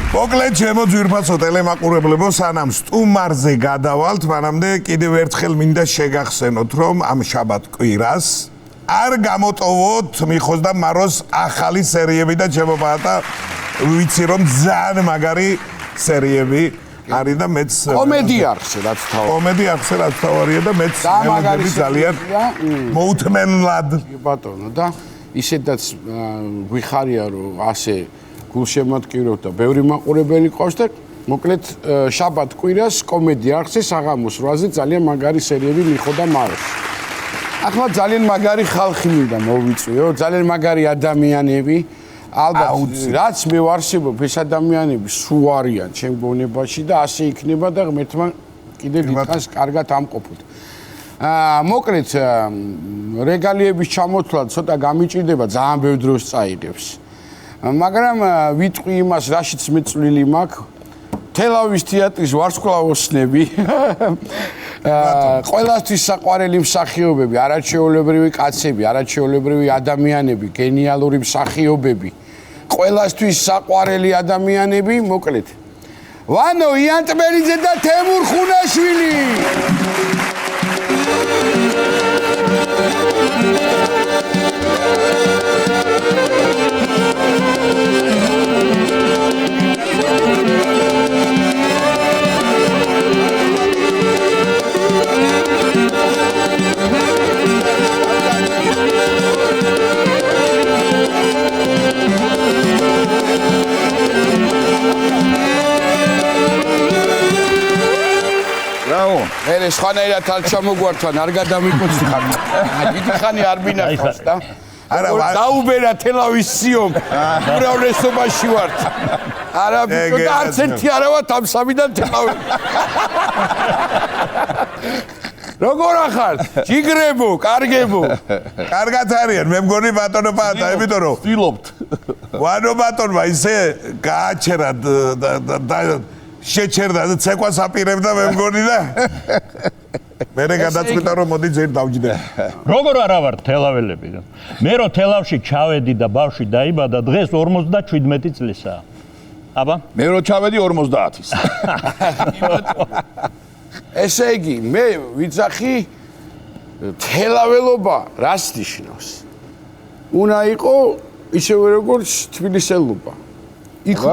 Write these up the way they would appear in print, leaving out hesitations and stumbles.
მოკლედ ჩემო ძვირფასო ტელემაყურებლებო სანამ სტუმარზე გადავალთ მანამდე კიდევ ერთხელ მინდა შეგახსენოთ რომ ამ შაბათ კვირას არ გამოტოვოთ მიხოს და მაროს ახალი სერიები და ჩემო პატა ვიცი რომ ძალიან მაგარი სერიები არის და მეც კომედი არხზე რაც თავი კომედი არხზე რაც თავარია და მეც მეგობრები ძალიან მოუთმენლად ბატონო და ისედაც გვიხარია რომ ასე გულშემატკივრობთ და ბევრი მაყურებელი ყავს და მოკლედ შაბათ კვირას კომედი არხზე საღამოს 8-ზე ძალიან მაგარი სერიები მიხო და მაროს. ახლა ძალიან მაგარი ხალხი მინდა მოვიწვიო, ძალიან მაგარი ადამიანები. ალბათ რაც მე ვარსებობ ეს ადამიანები სულ არიან ჩემ გონებაში და ასე იქნება და ღმერთმა კიდე დიდხანს კარგად ამყოფოთ. მოკლედ რეგალიების ჩამოთვლა ცოტა გამიჭირდება ძალიან ბევრ დროს წაიღებს. მაგრამ ვიტყვი იმას, რაშიც მეწვლილი მაქვს. თელავის თეატრის ვარსკვლავოსნები. ყველასთვის საყვარელი მსახიობები, არაჩვეულებრივი კაცები, არაჩვეულებრივი ადამიანები, გენიალური მსახიობები. ყველასთვის საყვარელი ადამიანები, მოკლედ. ვანო იანტმერიძე და თემურ ხუნაშვილი. ეს ხანაერად არ ჩამოგვართან, არ გადამიკოცი ხარ. დიდი ხანი არ მინახავს და არა დაუბერა თელავის სიომ. უმრავლესობაში ვართ. არა ბიჭო და არც ერთი არა ვართ ამ სამიდან თელავი. როგორ ახართ? ჯიგრებო, კარგებო. კარგად არიან, მე მგონი ბატონო პატა, იმიტომ რომ ვცდილობთ. ვანო ბატონმა ისე გააჩერა და შეჩერდა და ცეკვას აპირებდა მე მგონი და მერე გადაწყვიტა რომ მოდი ძერ დავჯდე. როგორ არა ვარ თელაველები? მე რო თელავში ჩავედი და ბავშვი დაიბადა დღეს 57 წლისაა. აბა? მე რო ჩავედი 50-ის. ესე იგი, მე ვიძახი თელაველობა რას ნიშნავს? უნდა იყო ისევე როგორც თბილისელობა.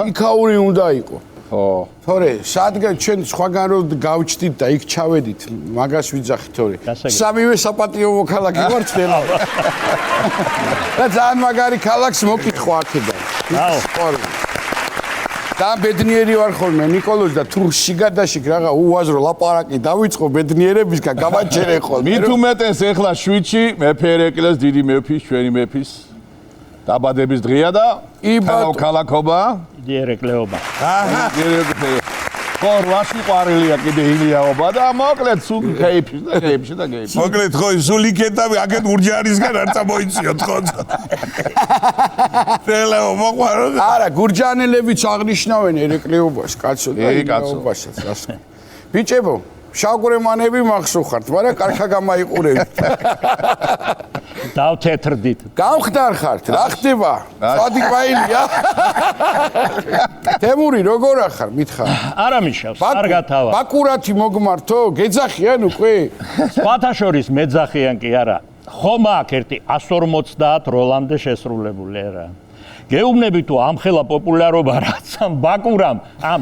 იქაური უნდა იყო. ხო. თორე, სადგან ჩვენ სხვაგან რო გავჩდით და იქ ჩავედით, მაგას ვიძახით თორე. სამივე საპატიო მოქალაქე ვარ თელავა. და ძალიან მაგარი ქალაქს მოკითხო აქედან. აუ. და ბედნიერი ვარ ხოლმე ნიკოლოზ და თუ შიგადაშიგ რაღა უაზრო ლაპარაკი დავიწყო ბედნიერებისგან გამაჩერე ხოლმე. მით უმეტეს ეხლა შვიდში მეფე ერეკლეს დიდი მეფის, ჩვენი მეფის დაბადების დღეა და ქალაქობა დიდი ერეკლეობა. აჰა. ხო, რვაში ყვარელია კიდე ილიაობა და მოკლედ სულ კეიფი და კეიფი და კეიფი. მოკლედ ხო სულ იქეთა აქეთ ურჯაანისგან არ წამოიციოთ ხო. თელაო მოყვარო. არა, გურჯაანელებიც აღნიშნავენ ერეკლეობას, კაცო და ერეკლეობასაც რას. ბიჭებო, შავგრემანები მახსოვხართ, მაგრამ კარგა გამაიყურებით. დავთეთრდით. გამხდარ ხართ, რა ხდება? წადი პაილია. თემური როგორ ახარ, მითხარ? არა მიშავს, კარგად ავარ. ბაკურათი მოგმართო, გეძახიან უკვე? სხვათა შორის მეძახიან კი არა. ხომ აქ ერთი 150 როლამდე შესრულებული არა. გეუბნები თუ ამ ხელა პოპულარობა რაც ამ ბაკურამ, ამ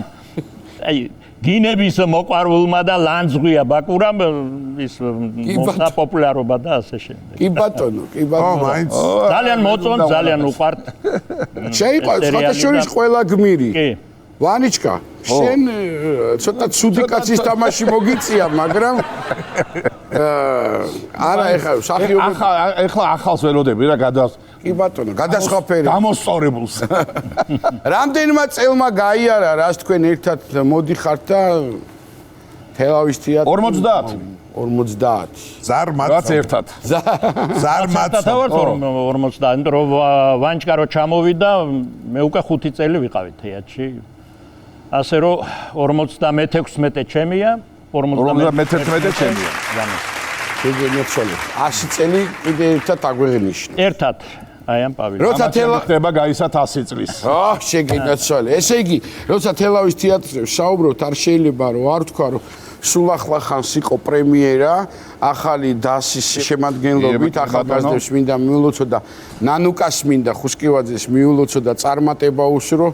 აი გინების მოყვარულმა და ლანძღვია ბაკურამ ის პოპულარობა და ასე შემდეგ. კი ბატონო, კი ბატონო. ძალიან მოწონთ, ძალიან უყვართ. შეიძლება სხვათა შორის ყველა გმირი. კი. ვანიჩკა, შენ ცოტა ცუდი კაცის თამაში მოგიწია, მაგრამ არა ეხლა სახიობები ეხლა ახალს ველოდები რა გადას კი ბატონო, გადასხაფერი. გამოსწორებულს. რამდენმა წელმა გაიარა რას თქვენ ერთად მოდიხართ და თელავის თეატრი 50. 50. ზარმაც რაც ერთად. ზარმაც. თავად 50, რომ ვანჭკა რო ჩამოვიდა, მე უკვე 5 წელი ვიყავი თეატრში. ასე რომ 56 ჩემია, 51 ჩემია. კიდე მეცოლე 100 წელი კიდე ერთად აგვეღნიშნე. ერთად აი ამ პავილიონს. როცა ხდება გაიცა 100 წლის. შეგინაცვალე. ესე იგი, როცა თელავის თეატრზე ვსაუბრობთ, არ შეიძლება რომ არ თქვა რომ სულ ახლა ხანს იყო პრემიერა, ახალი დასის შემადგენლობით, ახალგაზრდებს მინდა მიულოცო და ნანუკას მინდა ხუსკივაძეს მიულოცო და წარმატება უსრო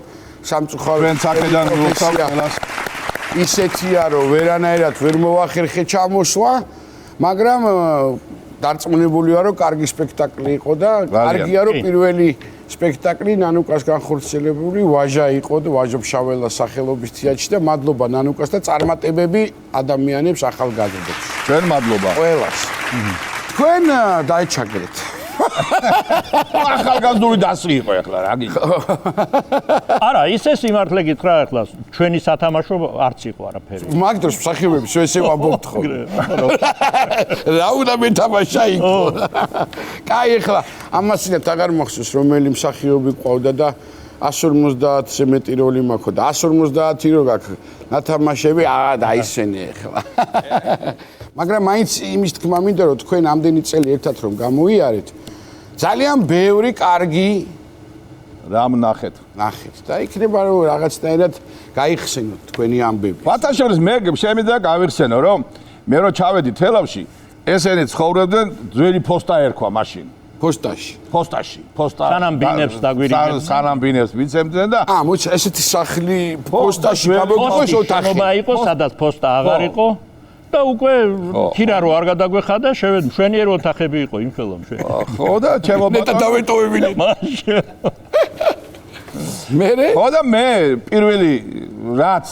სამწუხაროდ ჩვენ აქედან მივუხავ ყველას. ისეთია რომ ვერანაირად ვერ მოახერხე ჩამოსვლა, მაგრამ დარწმუნებული ვარ რომ კარგი სპექტაკლი იყო და კარგია რომ პირველი სპექტაკლი ნანუკას განხორციელებული ვაჟა იყო და ვაჟობშაველას სახელობის თეატრში და მადლობა ნანუკას და წარმატებები ადამიანებს ახალგაზრდებს. ჩვენ მადლობა. ყველას. თქვენ დაეჩაგრეთ. ახალგაზრდული დასრი იყო ახლა რა გიქო. არა, ისე სიმართლე გითხრა ახლა ჩვენი სათამაშო არც იყო არაფერი. მაგ დროს მსახიობებს ესე ვამბობთ ხო. რა უნდა მეთამაშა იყო. კაი ახლა ამასინათ აღარ მახსოვს რომელი მსახიობი ყავდა და 150-ზე მეტი როლი მაქვს და 150 რო გაქვს ნათამაშები დაისვენე ახლა. მაგრამ მაინც იმის თქმა მინდა რომ თქვენ ამდენი წელი ერთად რომ გამოიარეთ ძალიან ბევრი კარგი რამ ნახეთ. ნახეთ და იქნება რომ რაღაცნაირად გაიხსენოთ თქვენი ამბები. ფათაშორის მე შემიძლია გავიხსენო რომ მე რო ჩავედი თელავში ესენი ცხოვრობდნენ ძველი ფოსტა ერქვა მაშინ. ფოსტაში. ფოსტა. სანამ ბინებს დაგვირიგებდნენ. სანამ ბინებს ვიცემდნენ და მოიცა ესეთი სახლი ფოსტაში გამოგვიყვეს ოთახი. შენობა იყო, სადაც ფოსტა აღარ იყო და უკვე ქირა რო არ გადაგვეხადა, მშვენიერ ოთახები იყო იმ ხელომში. ხო და ჩემო ნეტა დავეტოვებინე. მერე? ხო და მე პირველი რაც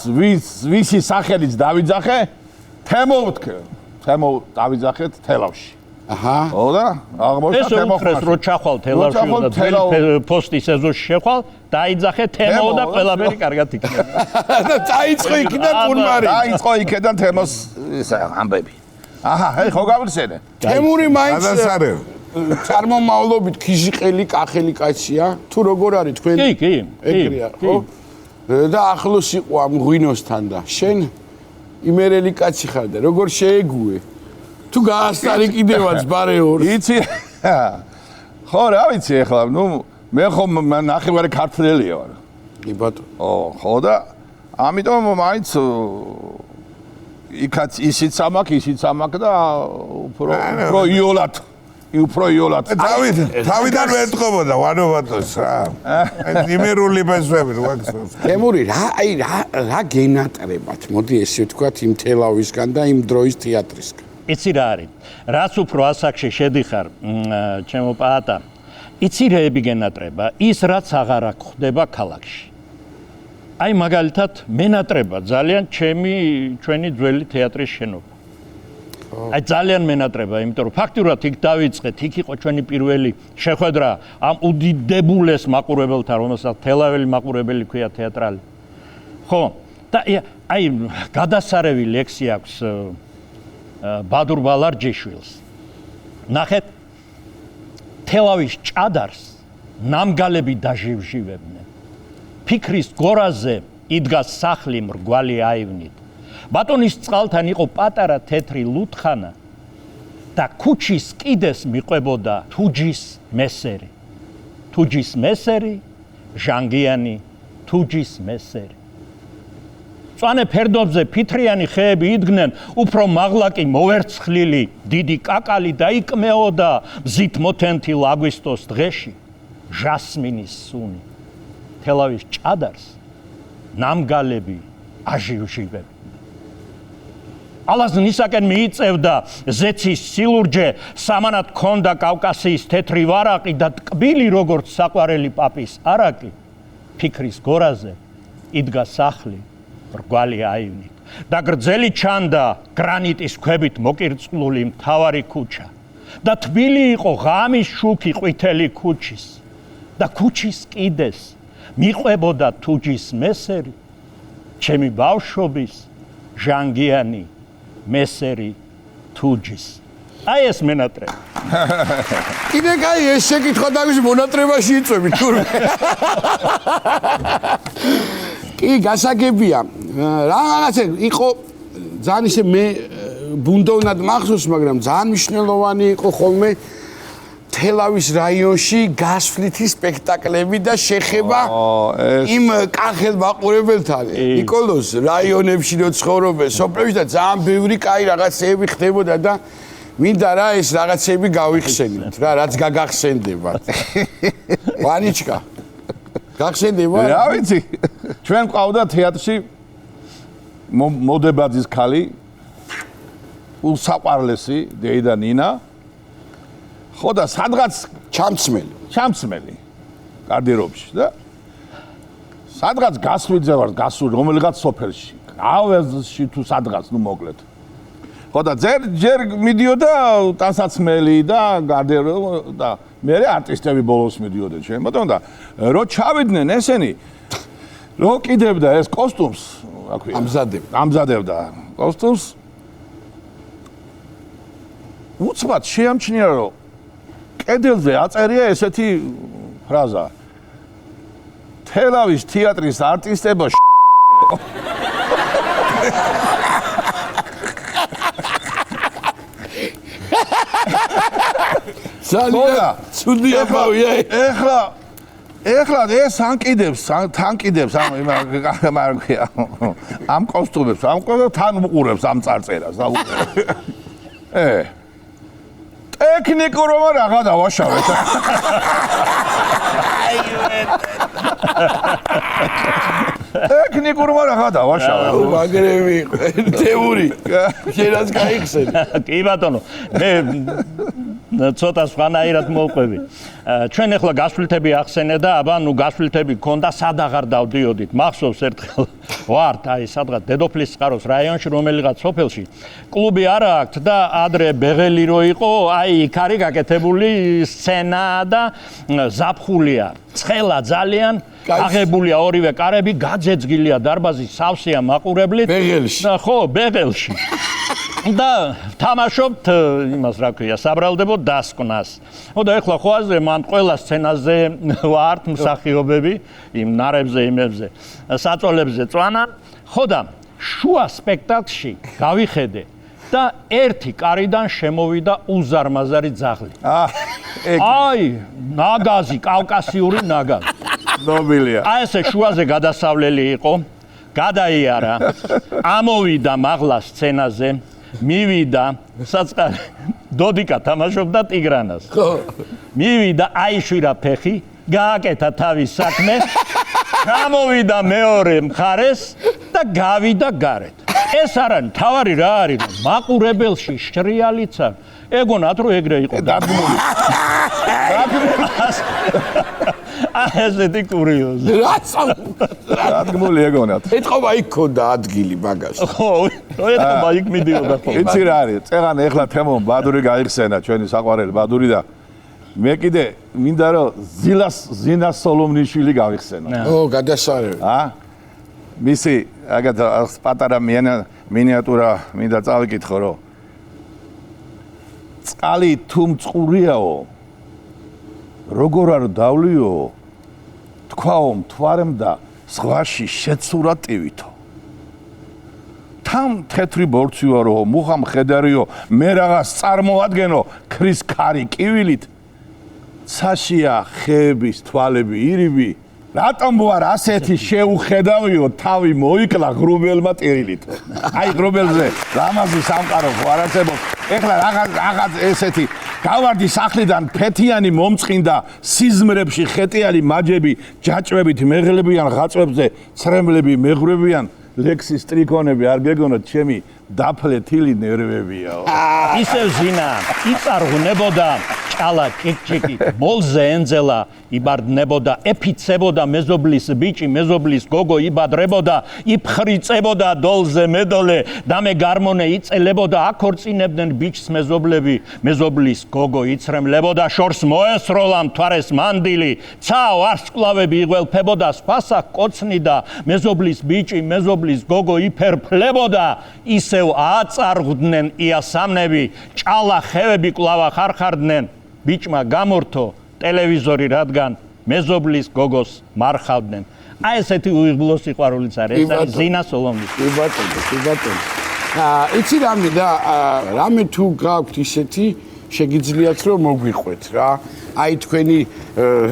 ვისი სახელიც დავიძახე, თემო დავიძახეთ თელავში. აჰა. ხო და აღმოჩნდა თემო. ეს უკრეს რო ჩახვალ თელავში და ძველი პოსტის ეზოში შეხვალ, დაიძახე თემო და ყველაფერი კარგად იქნება. და დაიწყო იქიდან პულმარი. დაიწყო იქიდან თემოს ისა ამბები. აჰა, ხო გავიხსენე. თემური მაინც გადასარევ. წარმომავლობით ქიჟიყელი კახელი კაცია. თუ როგორ არის თქვენ? კი. ეგრეა, ხო? და ახლოს იყო ამ ღვინოსთან და შენ იმერელი კაცი ხარ და როგორ შეეგუე? თუ გაასტარი კიდევაც ბარეორს. იცი? ხო, რა ვიცი ახლა, მე ხომ ნახევარი ქართველია ვარ. კი ბატონო. ხო და ამიტომ მაინც იქაც ისიც ამაკ და უფრო იოლად. თავიდან ვეთყობოდა ვანოვატოს რა. იმერული ბესვები რა გქონს. თემური რა გენატრებათ? მოდი ესე ვთქვათ იმ თელავისგან და იმ დროის თეატრისგან. იცი რა არის? რაც უფრო ასაკში შედიხარ, ჩემო პაატა, იცი რეები გენატრება, ის რაც აღარ აქ ხდება ქალაქში. აი მაგალითად მენატრება ძალიან ჩვენი ძველი თეატრის შენობა. აი ძალიან მენატრება, იმიტომ რომ ფაქტურად იქ დავიწყეთ, იქ იყო ჩვენი პირველი შეხვედრა ამ უდიდებულეს მაყურებელთან, რომელსაც თელაველი მაყურებელი ქვია თეატრალი. ხო, და აი გადასარევი ლექსი აქვს ბადურ ბალარჯიშვილს. ნახეთ, თელავის ჭადარს ნამგალები დაჟივჟივებდნენ. ფიქრის გორაზე იდგა სახლი მრგვალი აივნით. ბატონის წყალთან იყო პატარა თეთრი ლუთხანა და ქუჩის კიდეს მიყვებოდა თუჯის მესერი. თუჯის მესერი, ჟანგიანი თუჯის მესერი. წვანე ფერდობზე ფითრიანი ხეები იდგნენ, უფრო მაღლა კი მოვერცხლილი დიდი კაკალი დაიკმეოდა მზით მოთენთილ აგვისტოს დღეში ჟასმინის სუნი. თელავის ჭადარს ნამგალები აჟივჟივებდნენ. ალაზნისაკენ მიიწევდა ზეცის სილურჯე, სამანად ჰქონდა კავკასიის თეთრი ვარაყი და ტკბილი როგორც საყვარელი პაპის არაკი. ფიქრის გორაზე იდგა სახლი მრგვალი აივნით და გრძელი ჩანდა გრანიტის ქვებით მოკირწყლული მთავარი ქუჩა და თბილი იყო ღამის შუქი ყვითელი ქუჩის და ქუჩის კიდეს მიყვებოდა თუჯის მესერი, ჩემი ბავშვობის ჟანგიანი მესერი თუჯის. აი ეს მენატრება. კიდე კაი ეს შეკითხვა დაგვიჟ მონატრებაში იწვევი თურმე. კი, გასაგებია. რაღაცა იყო ძალიან ისე მე ბუნდოვნად მახსოვს, მაგრამ ძალიან მნიშვნელოვანი იყო ხოლმე თელავის რაიონში გასვლითი სპექტაკლები და შეხება იმ კახელ მაყურებელთან. ნიკოლოს რაიონებში რო ცხოვრობენ, სოფლებში და ძალიან ბევრი კაი რაღაცეები ხდებოდა და მინდა რა ეს რაღაცეები გავიხსენოთ რა, რაც გაგახსენდებათ. ვანიჩკა. გახსენდება? რა ვიცი. ჩვენ ყავდა თეატრში მოდებაძის ქალი უსაყვარლესი დეიდა ნინა. ხო და სადღაც ჩამცმელი გარდერობში და სადღაც გასვლიძე ვარ გასული რომელიღაც სოფელში აველში თუ სადღაც ნუ მოკლედ ხო და ჯერ მიდიოდა ტანსაცმელი და გარდერო და მე არტისტები ბოლოს მიდიოდნენ შემოთონ და რო ჩავიდნენ ესენი რო კიდევდა ეს კოსტუმს რა ქვია ამზადებდა კოსტუმს უცბად შეამჩნია რომ კედელზე აწერია ესეთი ფრაზა თელავის თეატრის არტისტებო ძალიან ცუდი ამბავია ეხლა ეს თანკიდებს ამ კოსტუმებს თან უყურებს ამ წარწერას ტექნიკურობა რაღა დავაშავეთ. ტექნიკურობა რაღა დავაშავეთ. მაგრები თეური. შენაც გაიხსენ. კი ბატონო, მე ცოტა სხვანაირად მოვყვები. ჩვენ ახლა გასვლითები ახსენე და აბა ნუ გასვლითები გქონდა სად აღარ დავდიოდით. მახსოვს ერთხელ ვართ აი სადღაც დედოფლის წყაროს რაიონში რომელიღაც სოფელში კლუბი არა აქვს და ადრე ბეღელი რო იყო აი იქ არის გაკეთებული სცენა და ზაფხულია ცხელა ძალიან აღებულია ორივე კარები გაძეძგილია დარბაზი სავსეა მაყურებლით ხო ბეღელში და თამაშობთ იმას რა ქვია საბრალდებო დასკვნას ხო და ეხლა ხო აზრე მან ყველა სცენაზე ვართ მსახიობები იმ ნარებზე იმებზე საწოლებზე წვანან ხო და შუა სპექტაკლში გავიხედე და ერთი კარიდან შემოვიდა უზარმაზარი ძაღლი აი ნაგაზი კავკასიური ნაგაზი ნობილია აი ესე შუაზე გადასავლელი იყო გადაიარა ამოვიდა მაღლა სცენაზე მივიდა საწყარი დოდიკა თამაშობდა ტიგრანას ხო მივიდა აიშვირა ფეხი გააკეთა თავის საქმე გამოვიდა მეორე მხარეს და გავიდა გარეთ ეს არა თავარი რა არის მაყურებელში შრიალიცა ეგონათ რომ ეგრე იყო დადგმული ესეთი კურიოზი დადგმული ეგონათ ეთყობა იქ ქონდა ადგილი მაგას ხო ეთყობა იქ მიდიოდა ხო იცი რა არის წეღან ეხლა თემო ბადური გაიხსენა ჩვენი საყვარელი ბადური და მე კიდე მინდა რომ ზინას სოლომნიშვილი გავიხსენო ო გადასარევი მისი აგათ პატარა მინიატურა მინდა წავიკითხო რომ წყალი თუ მწყურიაო როგორ არ დავლიო თქვაო მთვარემ და ზღვაში შეცურა ტივითო თან თეთრი ბორცვიო რომ მუხა მხედარიო მე რაღაც წარმოადგენო ქრის ქარი კივილით ცაშია ხეების თვალები ირიბი რატომ ვარ ასეთი შეუხედავიო თავი მოიკლა ღრუბელმა ტირილით აი ღრუბელზე ლამაზი სამყარო ვარაცებო ეხლა რაღაც ესეთი გავარდი სახლიდან ფეთიანი მომწყინდა სიზმრებში ხეტიალი მაჯები ჯაჭვებით მეღლებიან ღაწვებზე ცრემლები მეღრებიან ლექსის ტრიკონები არ გეგონოთ ჩემი დაფლეთილი ნერვებიაო ისევ ზინა იწარღუნებოდა ჭალა ჭიკჭიკი მოლზე ენძელა იბარდნებოდა ეფიცებოდა მეზობლის ბიჭი მეზობლის გოგო იბადრებოდა იფხრიწებოდა დოლზე მედოლე და მე გარმონე იწელებოდა აქორწინებდნენ ბიჭს მეზობლები მეზობლის გოგო იცრემლებოდა შორს მოესროლა მთვარეს მანდილი ცა ვარსკვლავები იღველფებოდა სხვასა კოცნი და მეზობლის ბიჭი მეზობლის გოგო იფერფლებოდა ისევ აწარღდნენ იასამნები ჭალა ხევები კვლავა ხარხარდნენ ბიჭმა გამორთო ტელევიზორი რადგან მეზობლის გოგოს მარხავდნენ აი ესეთი უიღბლო სიყვარულიც არის ეს არის ზინა სოლომნიშვილი კი ბატონო იცი რამე და რამე თუ გაქვთ ისეთი შეგიძლიათ რომ მოგვიყვეთ რა. აი თქვენი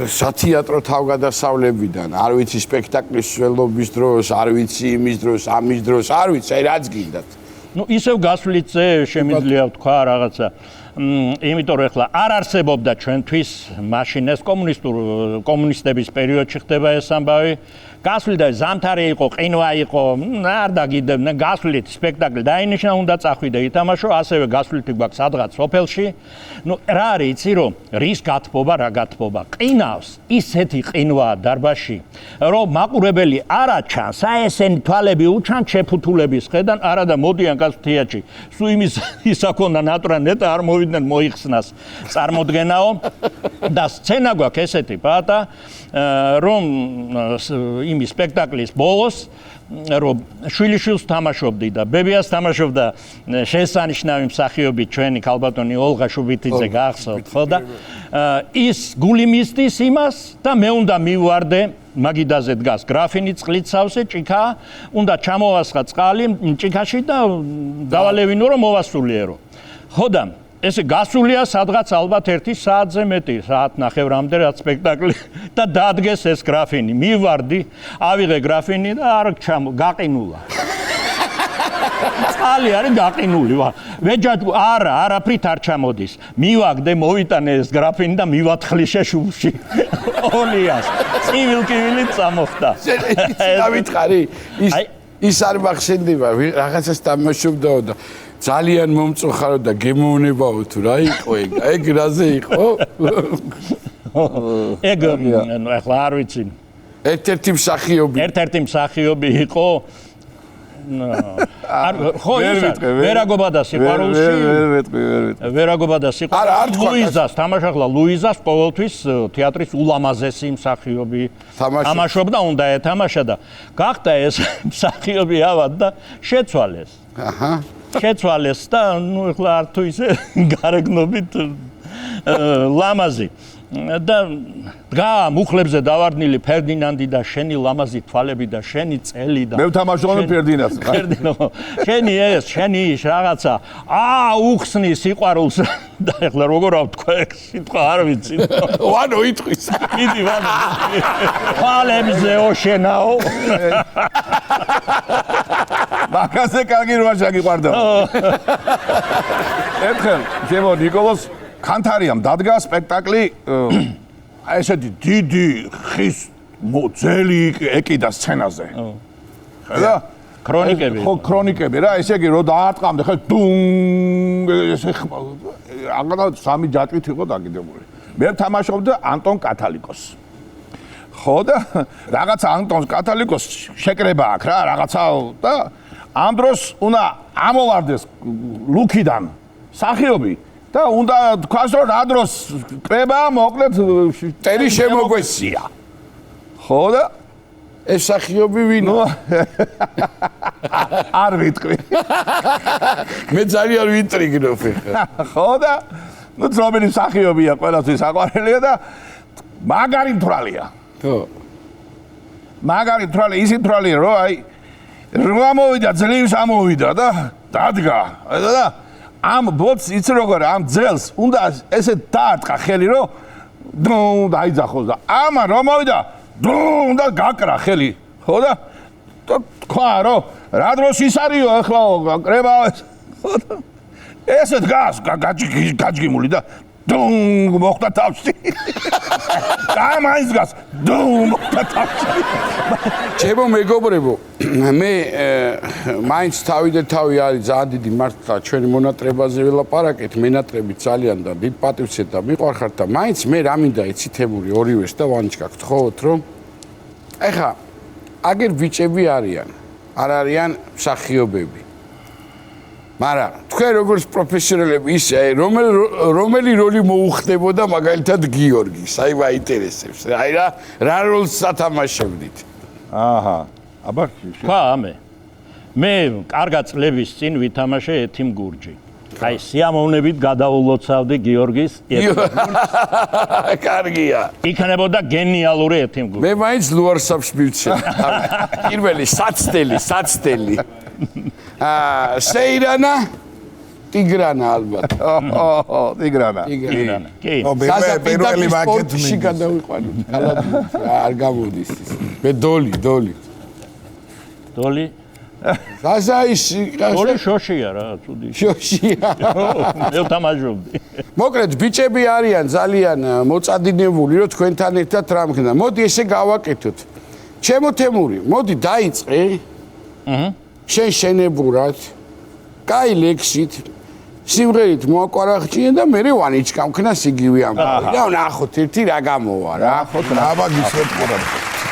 სათეატრო თავგადასავლებიდან, არ ვიცი სპექტაკლის სველობის დროს, არ ვიცი იმის დროს, ამის დროს, არ ვიცი, აი რაც გინდათ. ნუ ისევ გასვლიცე შემიძლია ვთქვა რაღაცა. იმიტომ რომ ახლა არ არსებობდა ჩვენთვის მაშინ ეს კომუნისტების პერიოდში ხდება ეს ამბავი. გასვლიდა ზამთარი იყო, ყინვა იყო, არ დაგიდებდნენ, გასვლით სპექტაკლი დაინიშნა, უნდა წახვიდე ითამაშო, ასევე გასვლით გვაქვს სადღაც სოფელში. ნუ რა არის, იცი რომ რის გათბობა, რა გათბობა. ყინავს ისეთი ყინვაა დარბაზში, რომ მაყურებელი არ აჩანს, აი ესენი თვალები უჩან შეფუთულების ხედან, არა და მოდიან გასვლითიაში. სულ იმის ისა ქონდა ნატურა ნეტა არ მოვიდნენ მოიხსნას წარმოდგენაო და სცენა გვაქვს ესეთი პატა რომ იმის სპექტაკლის ბოლოს რომ შვილიშვილს თამაშობდი და ბებიას თამაშობდა შესანიშნავი მსახიობი ჩვენი ქალბატონი ოლღა შუბიტიძე გახსოვთ ხო და ის გული მისდის იმას და მე უნდა მივვარდე მაგიდაზე დგას გრაფინი წყლით სავსე ჭიქა უნდა ჩამოვასხა წყალი ჭიქაში და დავალევინო რომ მოვასულიერო ხო და ესე გასულია სადღაც ალბათ 1 საათზე მეტი, საათ ნახევრამდე რაც სპექტაკლი და დადგეს ეს გრაფინი. მივარდი, ავიღე გრაფინი და არ გაყინულა. წყალი არის გაყინული, ვეჯაჭუ არაფრით არ ჩამოდის. მივაგდე, მოვიტანე ეს გრაფინი და მივათხლი შეშუბში. ოლიას. ცივილ-კივილით წამოხდა. დავითხარი, ის არ მახსენდება, რაღაცას თამაშობდაო და ძალიან მომწოხარო და გემოვნებაო თუ რა იყო ეგ რაზე იყო? ეგ ნუ ახლა არ ვიცი. ერთ-ერთი მსახიობი იყო ხო ის ვერაგობა და სიყვარულში ვერაგობა და სიყვარულში ლუიზას თამაშახლა ლუიზას ყოველთვის თეატრის ულამაზესი მსახიობი თამაშობდა უნდა ეთამაშა და გახდა ეს მსახიობი ავად და შეცვალეს აჰა შეცვალეს და ნუ ახლა არ თუ ისე გარეგნობით ლამაზი და დგა მუხლებზე დავარდნილი ფერდინანდი და შენი ლამაზი თვალები და შენი წელი და მე ვთამაშობ ფერდინანდს შენი ეს შენი რაღაცა უხსნი სიყვარულს და ახლა როგორ ავთქვა ეგ სიტყვა არ ვიცი ვანო იტყვის კიდი ვანო თვალებზეო შენაო მაგაზე კარგი როა შეგიყვარდა ერთხელ ჩემო ნიკოლოს კანთარიამ დადგა სპექტაკლი აი ესეთი დიდი ხის მოძელი ეკიდა სცენაზე. ხედა? ქრონიკები. ხო, ქრონიკები რა, ესე იგი რო დაარტყამდა, ხე დუნ ესე აღარა სამი ჯაჭვით იყო დაგიდებული. მე ვთამაშობდა ანტონ კათალიკოსს. ხო და რაღაცა ანტონ კათალიკოსს შეკრება აქვს რა, რაღაცა და ამ დროს უნდა ამოვარდეს ლუკიდან სახიობი და უნდა თქვას რომ რა დროს კრება მოკლედ ტერი შემოგვესია ხო და ეს სახიობი ვინო არ ვიტყვი მე ძალიან ვინტრიგნობ ხო და ნუ ძრომელი სახიობია ყველასთვის აყვარელია და მაგარი მთვრალია ხო მაგარი მთვრალი ისი მთვრალია რომ აი რა მოვიდა ძლივს ამოვიდა და დადგა და ამ ბოც იცი როგორ ამ ძელს უნდა ესე დაარტყა ხელი რომ დუნ დაიძახოს და ამა რომ მოვიდა დუნ და გაკრა ხელი ხო და თქვა რომ რა დროს ის არისო ახლა კრება ესე დგას გაჯგიმული და დუნ მოხდა თავში და მაინც დგას დუნ მოხდა თავში ჩემო მეგობრებო მე მაინც თავი არის ძალიან დიდი მართლა ჩვენი მონატრებაზე ველაპარაკეთ მენატრები ძალიან და დიდ პატივცეთ და მიყვარხართ და მაინც მე რა მინდა იცი თემური ორივეს და ვანჩკა გთხოვოთ რომ ეხა აგერ ბიჭები არიან არ არიან მსახიობები მაგრამ თქვენ როგორც პროფესიონალები ისე რომელი როლი მოუხდებოდა მაგალითად გიორგის აი მაინტერესებს აი რა როლს ათამაშებდით აჰა აბა ხა მე კარგა წლების წინ ვითამაშე ეთიმ გურჯი აი სიამოვნებით გადაულოცავდი გიორგის კარგია იქნებოდა გენიალური ეთიმ გურჯი მე მაინც ლუარსაბს მივცე პირველი საცდელი სეირანა ტიგრანა ალბათ. ტიგრანა. ტიგრანა. კი. საზა პირველი მაგეთ სპორტში გადავიყვანოთ. არ გამოდის ის. მე დოლი. დოლი. საზა ის დოლი შოშია რა, ცუდი. შოშია. მე ვთამაშობდი. მოკლედ ბიჭები არიან ძალიან მოწადინებული, რომ თქვენთან ერთად რამ ხდება. მოდი ესე გავაკეთოთ. ჩემო თემური, მოდი დაიწყე. შენ შენებურად. კაი ლექსით. სიმღერით მოაკვარახჭიე და მე ვანიჩკამ ქნას იგივე ამბავი. და ნახოთ ერთი რა გამოვა რა. აბა გისვეთყურებ.